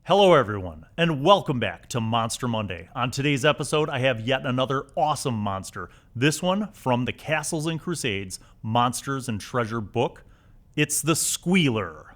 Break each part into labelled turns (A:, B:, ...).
A: Hello everyone, and welcome back to Monster Monday. On today's episode, I have yet another awesome monster. This one from the Castles and Crusades Monsters and Treasure book. It's the Squealer.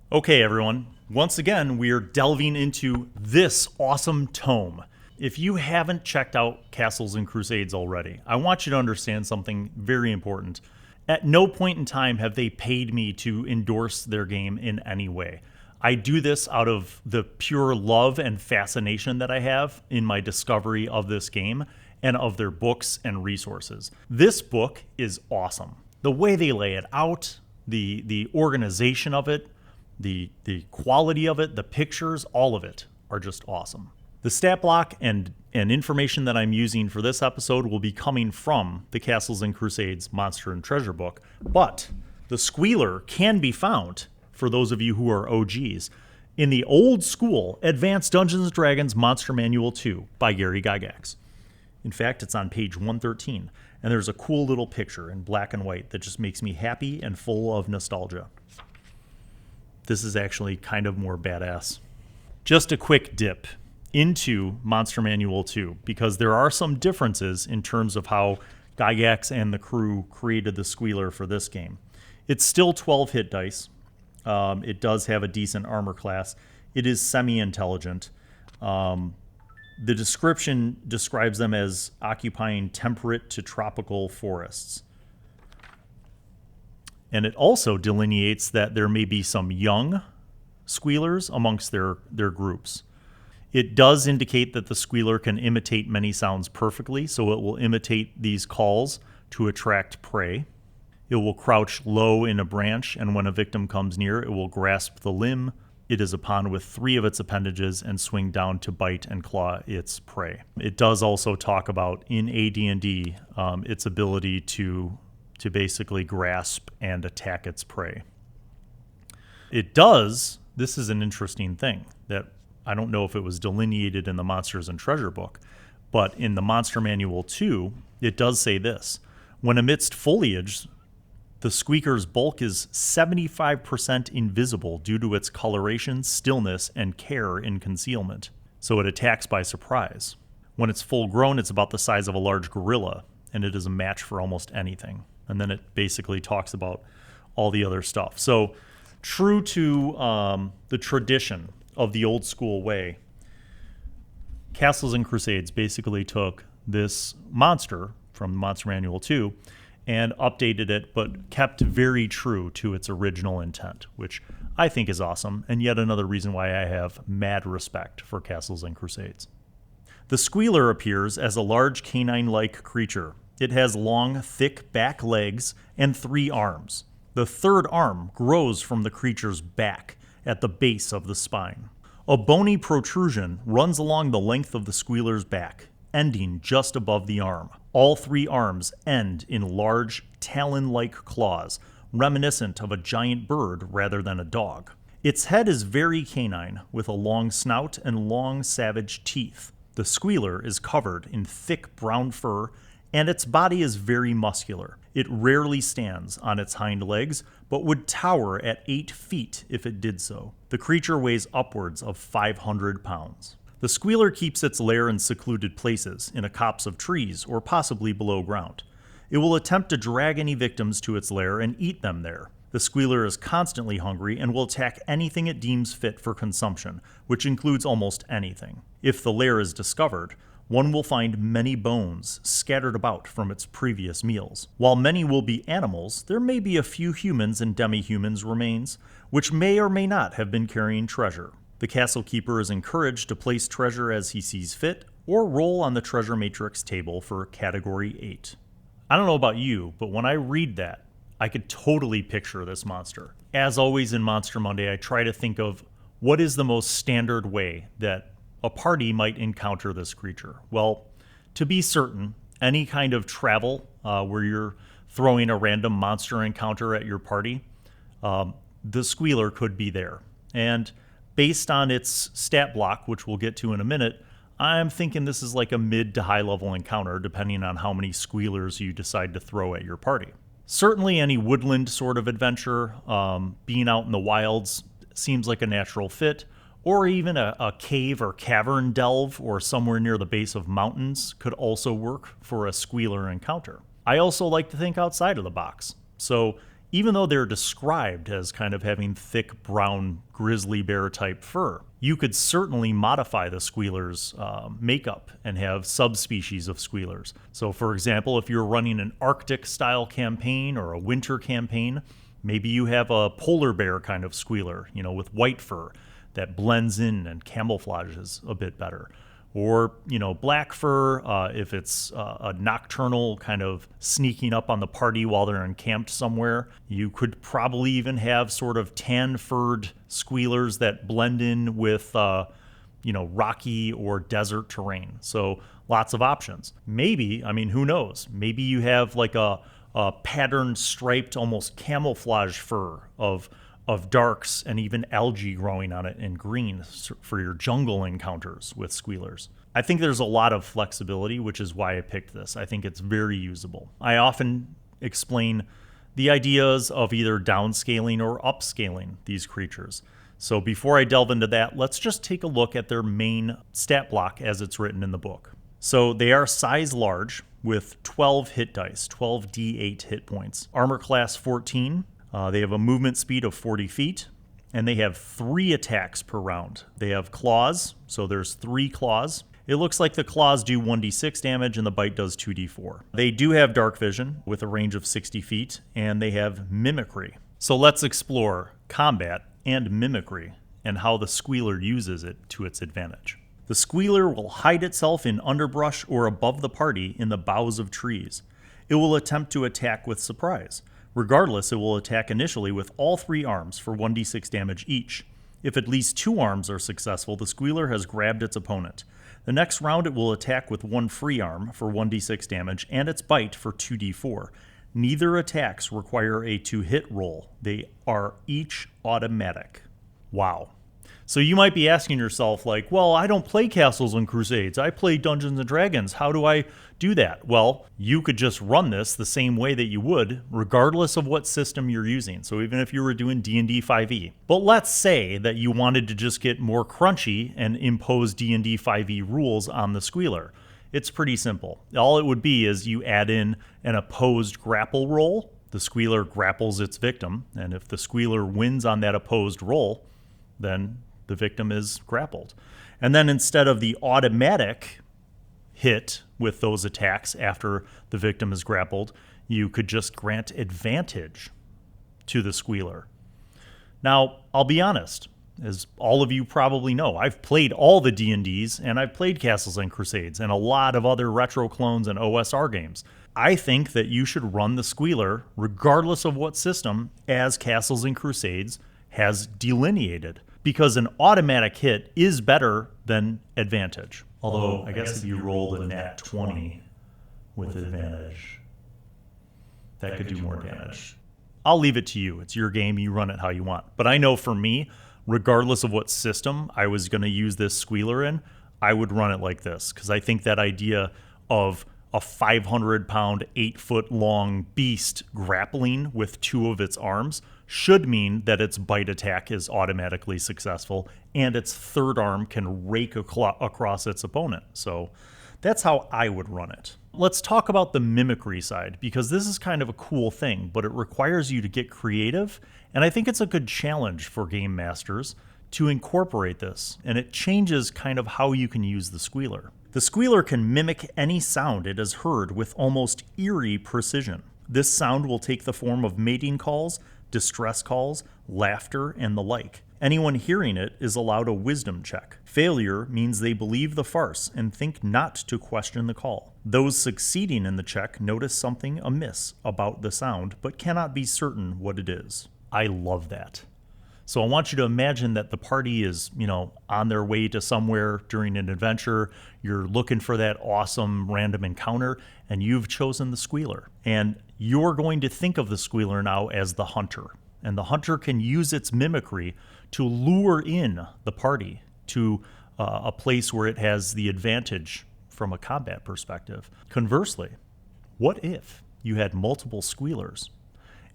A: Okay everyone, once again we are delving into this awesome tome. If you haven't checked out Castles and Crusades already, I want you to understand something very important. At no point in time have they paid me to endorse their game in any way. I do this out of the pure love and fascination that I have in my discovery of this game and of their books and resources. This book is awesome. The way they lay it out, the organization of it, the quality of it, the pictures, all of it are just awesome. The stat block and information that I'm using for this episode will be coming from the Castles and Crusades Monster and Treasure book, but the Squealer can be found, for those of you who are OGs, in the old school Advanced Dungeons & Dragons Monster Manual 2 by Gary Gygax. In fact, it's on page 113, and there's a cool little picture in black and white that just makes me happy and full of nostalgia. This is actually kind of more badass. Just a quick dip into Monster Manual 2, because there are some differences in terms of how Gygax and the crew created the Squealer for this game. It's still 12 hit dice. It does have a decent armor class. It is semi-intelligent. The description describes them as occupying temperate to tropical forests. And it also delineates that there may be some young squealers amongst their groups. It does indicate that the Squealer can imitate many sounds perfectly, so it will imitate these calls to attract prey. It will crouch low in a branch, and when a victim comes near, it will grasp the limb it is upon with 3 of its appendages and swing down to bite and claw its prey. It does also talk about, in AD&D, its ability to basically grasp and attack its prey. It does, this is an interesting thing that I don't know if it was delineated in the Monsters and Treasure book, but in the Monster Manual 2, it does say this: when amidst foliage, the squeaker's bulk is 75% invisible due to its coloration, stillness, and care in concealment, so it attacks by surprise. When it's full grown, it's about the size of a large gorilla, and it is a match for almost anything. And then it basically talks about all the other stuff. So true to the tradition of the old school way, Castles and Crusades basically took this monster from Monster Manual 2 and updated it, but kept very true to its original intent, which I think is awesome, and yet another reason why I have mad respect for Castles and Crusades. The Squealer appears as a large canine-like creature. It has long, thick back legs and 3 arms. The 3rd arm grows from the creature's back at the base of the spine. A bony protrusion runs along the length of the Squealer's back, ending just above the arm. All 3 arms end in large, talon-like claws, reminiscent of a giant bird rather than a dog. Its head is very canine, with a long snout and long, savage teeth. The Squealer is covered in thick brown fur, and its body is very muscular. It rarely stands on its hind legs, but would tower at 8 feet if it did so. The creature weighs upwards of 500 pounds. The Squealer keeps its lair in secluded places, in a copse of trees, or possibly below ground. It will attempt to drag any victims to its lair and eat them there. The Squealer is constantly hungry and will attack anything it deems fit for consumption, which includes almost anything. If the lair is discovered, one will find many bones scattered about from its previous meals. While many will be animals, there may be a few humans and demi-humans remains, which may or may not have been carrying treasure. The castle keeper is encouraged to place treasure as he sees fit, or roll on the treasure matrix table for category 8. I don't know about you, but when I read that, I could totally picture this monster. As always in Monster Monday, I try to think of what is the most standard way that a party might encounter this creature. Well, to be certain, any kind of travel where you're throwing a random monster encounter at your party, the Squealer could be there. And Based on its stat block, which we'll get to in a minute, I'm thinking this is like a mid to high level encounter, depending on how many squealers you decide to throw at your party. Certainly any woodland sort of adventure, being out in the wilds seems like a natural fit, or even a cave or cavern delve or somewhere near the base of mountains could also work for a squealer encounter. I also like to think outside of the box. So even though they're described as kind of having thick brown grizzly bear type fur, you could certainly modify the squealer's makeup and have subspecies of squealers. So for example, if you're running an Arctic style campaign or a winter campaign, maybe you have a polar bear kind of squealer, with white fur that blends in and camouflages a bit better. Or, black fur, if it's a nocturnal kind of sneaking up on the party while they're encamped somewhere. You could probably even have sort of tan-furred squealers that blend in with, rocky or desert terrain. So lots of options. Maybe, who knows? Maybe you have like a patterned, striped, almost camouflage fur of darks and even algae growing on it in green for your jungle encounters with squealers. I think there's a lot of flexibility, which is why I picked this. I think it's very usable. I often explain the ideas of either downscaling or upscaling these creatures. So before I delve into that, let's just take a look at their main stat block as it's written in the book. So they are size large with 12 hit dice, 12 D8 hit points. Armor class 14. They have a movement speed of 40 feet, and they have 3 attacks per round. They have claws, so there's 3 claws. It looks like the claws do 1d6 damage and the bite does 2d4. They do have dark vision with a range of 60 feet, and they have mimicry. So let's explore combat and mimicry and how the squealer uses it to its advantage. The squealer will hide itself in underbrush or above the party in the boughs of trees. It will attempt to attack with surprise. Regardless, it will attack initially with all 3 arms for 1d6 damage each. If at least 2 arms are successful, the squealer has grabbed its opponent. The next round it will attack with 1 free arm for 1d6 damage and its bite for 2d4. Neither attacks require a to-hit roll. They are each automatic. Wow. So you might be asking yourself, like, well, I don't play Castles and Crusades. I play Dungeons and Dragons. How do I do that? Well, you could just run this the same way that you would, regardless of what system you're using. So even if you were doing D&D 5e. But let's say that you wanted to just get more crunchy and impose D&D 5e rules on the squealer. It's pretty simple. All it would be is you add in an opposed grapple roll. The squealer grapples its victim, and if the squealer wins on that opposed roll, then the victim is grappled. And then instead of the automatic hit with those attacks after the victim is grappled, you could just grant advantage to the squealer. Now, I'll be honest, as all of you probably know, I've played all the D&Ds and I've played Castles and Crusades and a lot of other retro clones and OSR games. I think that you should run the squealer, regardless of what system, as Castles and Crusades has delineated. Because an automatic hit is better than advantage. Although, I guess if you rolled a nat 20 with advantage, that could do more damage. I'll leave it to you. It's your game. You run it how you want. But I know for me, regardless of what system I was going to use this squealer in, I would run it like this. Because I think that idea of a 500-pound, 8-foot-long beast grappling with 2 of its arms should mean that its bite attack is automatically successful and its 3rd arm can rake across its opponent. So that's how I would run it. Let's talk about the mimicry side, because this is kind of a cool thing, but it requires you to get creative, and I think it's a good challenge for game masters to incorporate this, and it changes kind of how you can use the squealer. The squealer can mimic any sound it has heard with almost eerie precision. This sound will take the form of mating calls, distress calls, laughter, and the like. Anyone hearing it is allowed a wisdom check. Failure means they believe the farce and think not to question the call. Those succeeding in the check notice something amiss about the sound, but cannot be certain what it is. I love that. So I want you to imagine that the party is, on their way to somewhere during an adventure. You're looking for that awesome random encounter, and you've chosen the squealer. And you're going to think of the squealer now as the hunter. And the hunter can use its mimicry to lure in the party to a place where it has the advantage from a combat perspective. Conversely, what if you had multiple Squealers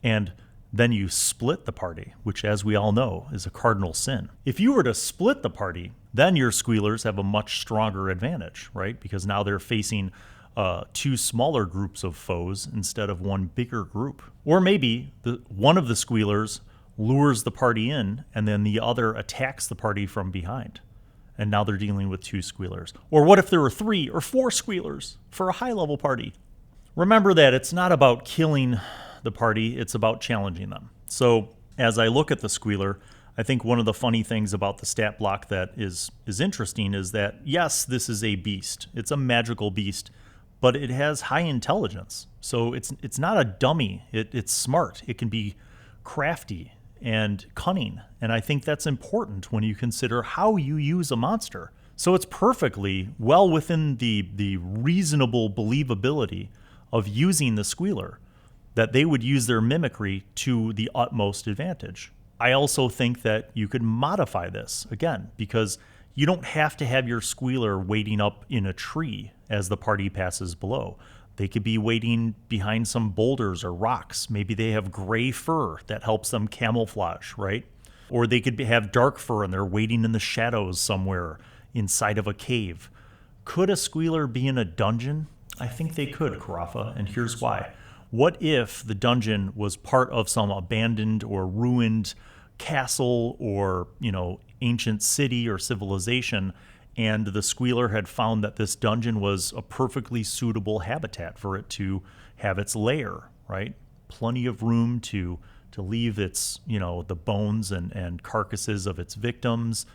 A: and then you split the party, which, as we all know, is a cardinal sin? If you were to split the party, then your Squealers have a much stronger advantage, right? Because now they're facing two smaller groups of foes instead of one bigger group. Or maybe one of the Squealers lures the party in and then the other attacks the party from behind. And now they're dealing with two Squealers. Or what if there were 3 or 4 Squealers for a high-level party? Remember that it's not about killing the party, it's about challenging them. So as I look at the Squealer, I think one of the funny things about the stat block that is interesting is that, yes, this is a beast. It's a magical beast, but it has high intelligence. So it's not a dummy. It's smart. It can be crafty and cunning. And I think that's important when you consider how you use a monster. So it's perfectly well within the reasonable believability of using the Squealer that they would use their mimicry to the utmost advantage. I also think that you could modify this, again, because you don't have to have your Squealer waiting up in a tree as the party passes below. They could be waiting behind some boulders or rocks. Maybe they have gray fur that helps them camouflage, right? Or they could have dark fur and they're waiting in the shadows somewhere inside of a cave. Could a Squealer be in a dungeon? I think they could, Carafa, and here's why. What if the dungeon was part of some abandoned or ruined castle or, ancient city or civilization, and the Squealer had found that this dungeon was a perfectly suitable habitat for it to have its lair, right? Plenty of room to leave its, the bones and carcasses of its victims.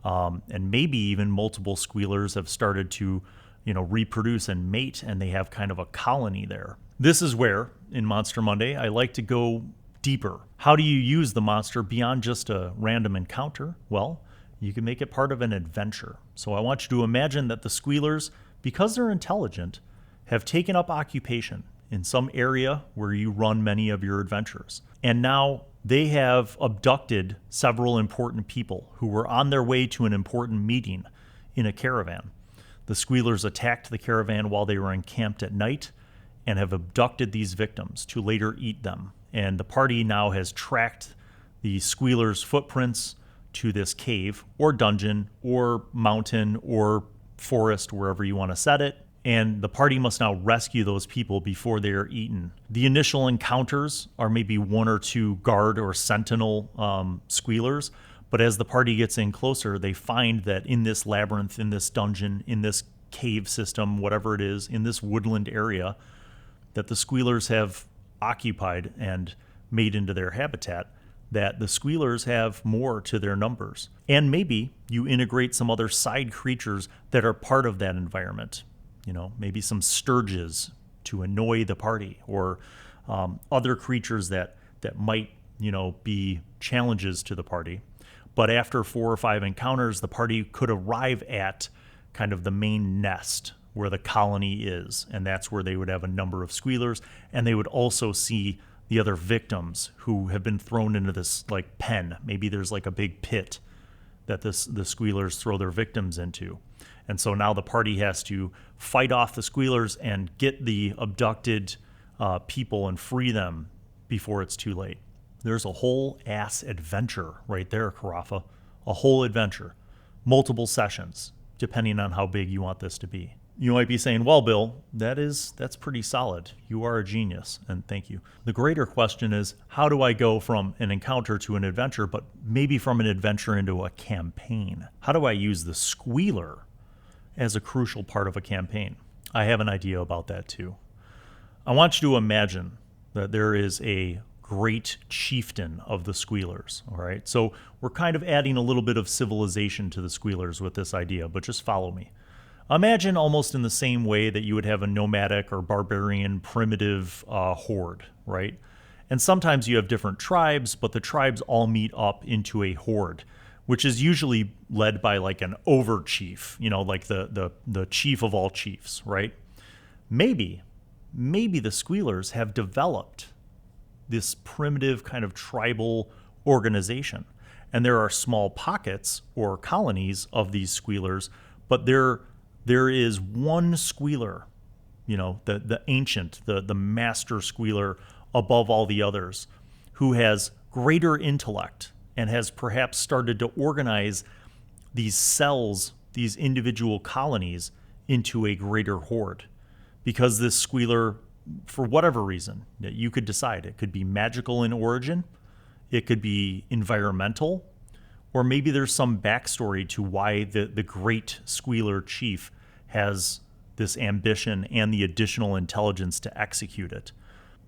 A: And maybe even multiple Squealers have started to, reproduce and mate, and they have kind of a colony there. This is where, in Monster Monday, I like to go deeper. How do you use the monster beyond just a random encounter? Well, you can make it part of an adventure. So I want you to imagine that the Squealers, because they're intelligent, have taken up occupation in some area where you run many of your adventures. And now they have abducted several important people who were on their way to an important meeting in a caravan. The Squealers attacked the caravan while they were encamped at night and have abducted these victims to later eat them. And the party now has tracked the Squealers' footprints to this cave or dungeon or mountain or forest, wherever you want to set it. And the party must now rescue those people before they are eaten. The initial encounters are maybe 1 or 2 guard or sentinel Squealers, but as the party gets in closer, they find that in this labyrinth, in this dungeon, in this cave system, whatever it is, in this woodland area, that the Squealers have occupied and made into their habitat, that the Squealers have more to their numbers. And maybe you integrate some other side creatures that are part of that environment. Maybe some sturges to annoy the party, or other creatures that might, be challenges to the party. But after 4 or 5 encounters, the party could arrive at kind of the main nest where the colony is, and that's where they would have a number of Squealers, and they would also see the other victims who have been thrown into this pen. Maybe there's a big pit that the Squealers throw their victims into. And so now the party has to fight off the Squealers and get the abducted people and free them before it's too late. There's a whole ass adventure right there, Carafa. A whole adventure. Multiple sessions, depending on how big you want this to be. You might be saying, well, Bill, that's pretty solid. You are a genius, and thank you. The greater question is, how do I go from an encounter to an adventure, but maybe from an adventure into a campaign? How do I use the Squealer as a crucial part of a campaign? I have an idea about that too. I want you to imagine that there is a great chieftain of the Squealers, all right? So we're kind of adding a little bit of civilization to the Squealers with this idea, but just follow me. Imagine almost in the same way that you would have a nomadic or barbarian primitive horde, right? And sometimes you have different tribes, but the tribes all meet up into a horde, which is usually led by an overchief, the chief of all chiefs, right? Maybe the Squealers have developed this primitive kind of tribal organization, And there are small pockets or colonies of these squealers, but there is one squealer, the ancient, the master squealer above all the others, who has greater intellect and has perhaps started to organize these cells, these individual colonies, into a greater horde. Because this squealer, for whatever reason, you could decide, it could be magical in origin, it could be environmental, or maybe there's some backstory to why the great squealer chief has this ambition and the additional intelligence to execute it.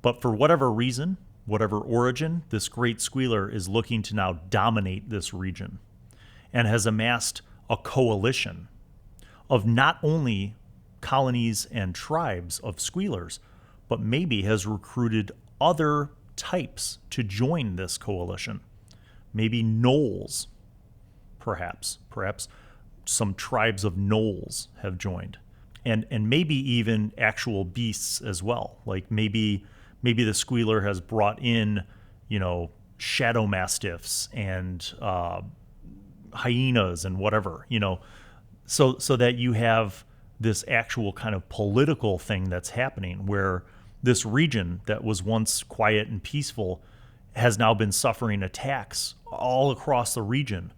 A: But for whatever reason, whatever origin, this great squealer is looking to now dominate this region and has amassed a coalition of not only colonies and tribes of squealers, but maybe has recruited other types to join this coalition. Maybe gnolls, perhaps some tribes of gnolls have joined, and maybe even actual beasts as well. Like maybe the squealer has brought in, shadow mastiffs and hyenas and whatever, so that you have this actual kind of political thing that's happening where this region that was once quiet and peaceful has now been suffering attacks all across the region.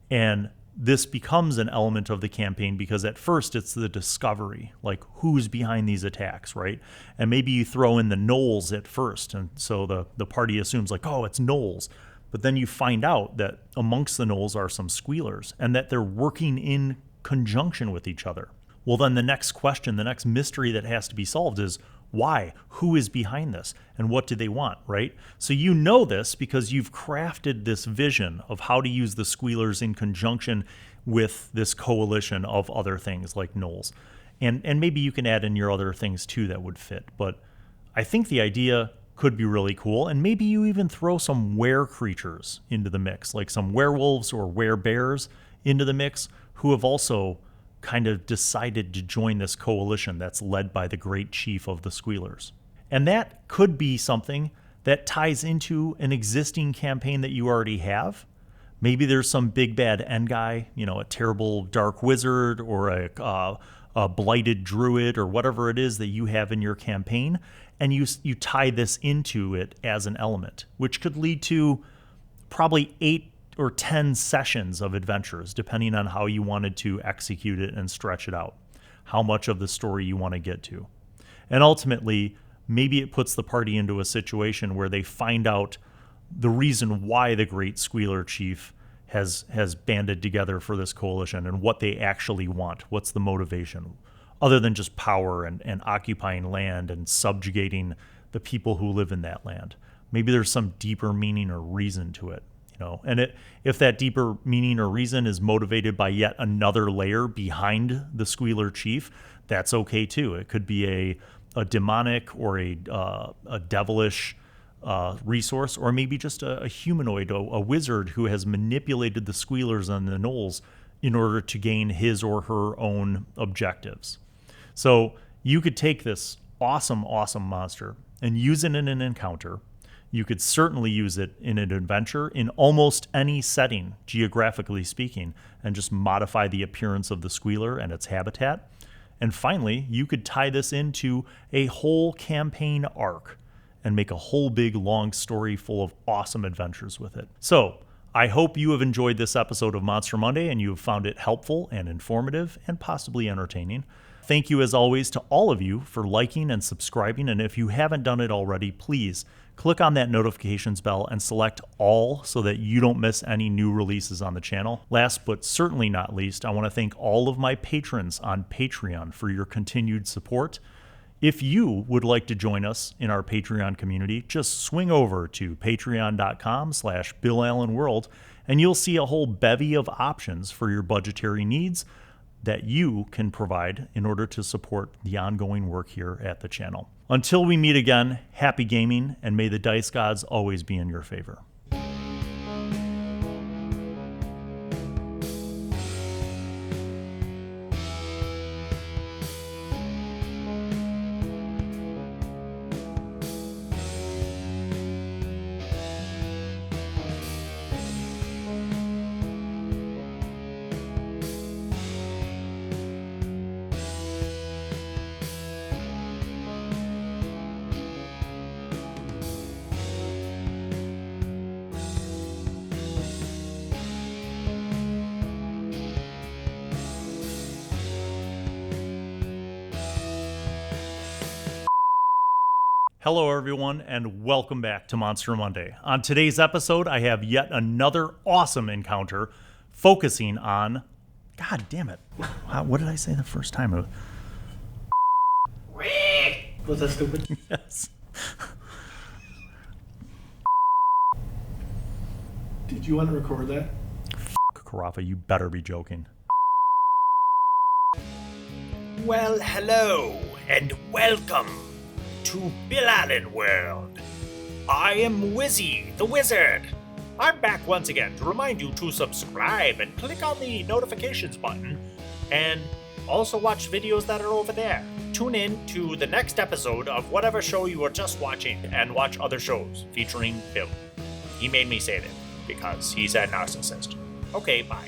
A: And this becomes an element of the campaign because at first it's the discovery, like who's behind these attacks, right? And maybe you throw in the gnolls at first, and so the party assumes like, oh, it's gnolls. But then you find out that amongst the gnolls are some squealers and that they're working in conjunction with each other. Well, then the next question, the next mystery that has to be solved is why? Who is behind this? And what do they want, right? So you know this because you've crafted this vision of how to use the squealers in conjunction with this coalition of other things like gnolls. And maybe you can add in your other things too that would fit. But I think the idea could be really cool. And maybe you even throw some were creatures into the mix, like some werewolves or werebears into the mix who have also kind of decided to join this coalition that's led by the great chief of the squealers. And that could be something that ties into an existing campaign that you already have. Maybe there's some big bad end guy, a terrible dark wizard or a blighted druid or whatever it is that you have in your campaign, and you tie this into it as an element, which could lead to probably 8 or 10 sessions of adventures, depending on how you wanted to execute it and stretch it out, how much of the story you want to get to. And ultimately, maybe it puts the party into a situation where they find out the reason why the great squealer chief has banded together for this coalition and what they actually want. What's the motivation? Other than just power and occupying land and subjugating the people who live in that land. Maybe there's some deeper meaning or reason to it. And if that deeper meaning or reason is motivated by yet another layer behind the squealer chief, that's okay too. It could be a demonic or a devilish resource, or maybe just a humanoid, a wizard who has manipulated the squealers and the gnolls in order to gain his or her own objectives. So you could take this awesome monster and use it in an encounter. You could certainly use it in an adventure in almost any setting, geographically speaking, and just modify the appearance of the squealer and its habitat. And finally, you could tie this into a whole campaign arc and make a whole big long story full of awesome adventures with it. So I hope you have enjoyed this episode of Monster Monday and you have found it helpful and informative and possibly entertaining. Thank you as always to all of you for liking and subscribing. And if you haven't done it already, please click on that notifications bell and select all so that you don't miss any new releases on the channel. Last but certainly not least, I want to thank all of my patrons on Patreon for your continued support. If you would like to join us in our Patreon community, just swing over to patreon.com/BillAllenWorld and you'll see a whole bevy of options for your budgetary needs that you can provide in order to support the ongoing work here at the channel. Until we meet again, happy gaming, and may the dice gods always be in your favor. Hello, everyone, and welcome back to Monster Monday. On today's episode, I have yet another awesome encounter focusing on... God damn it. What did I say the first time?
B: Was that stupid?
A: Yes.
B: Did you want to record that?
A: Carafa, you better be joking.
C: Well, hello, and welcome to Bill Allen World. I am Wizzy, the Wizard. I'm back once again to remind you to subscribe and click on the notifications button, and also watch videos that are over there. Tune in to the next episode of whatever show you are just watching, and watch other shows featuring Bill. He made me say that because he's a narcissist. Okay, bye.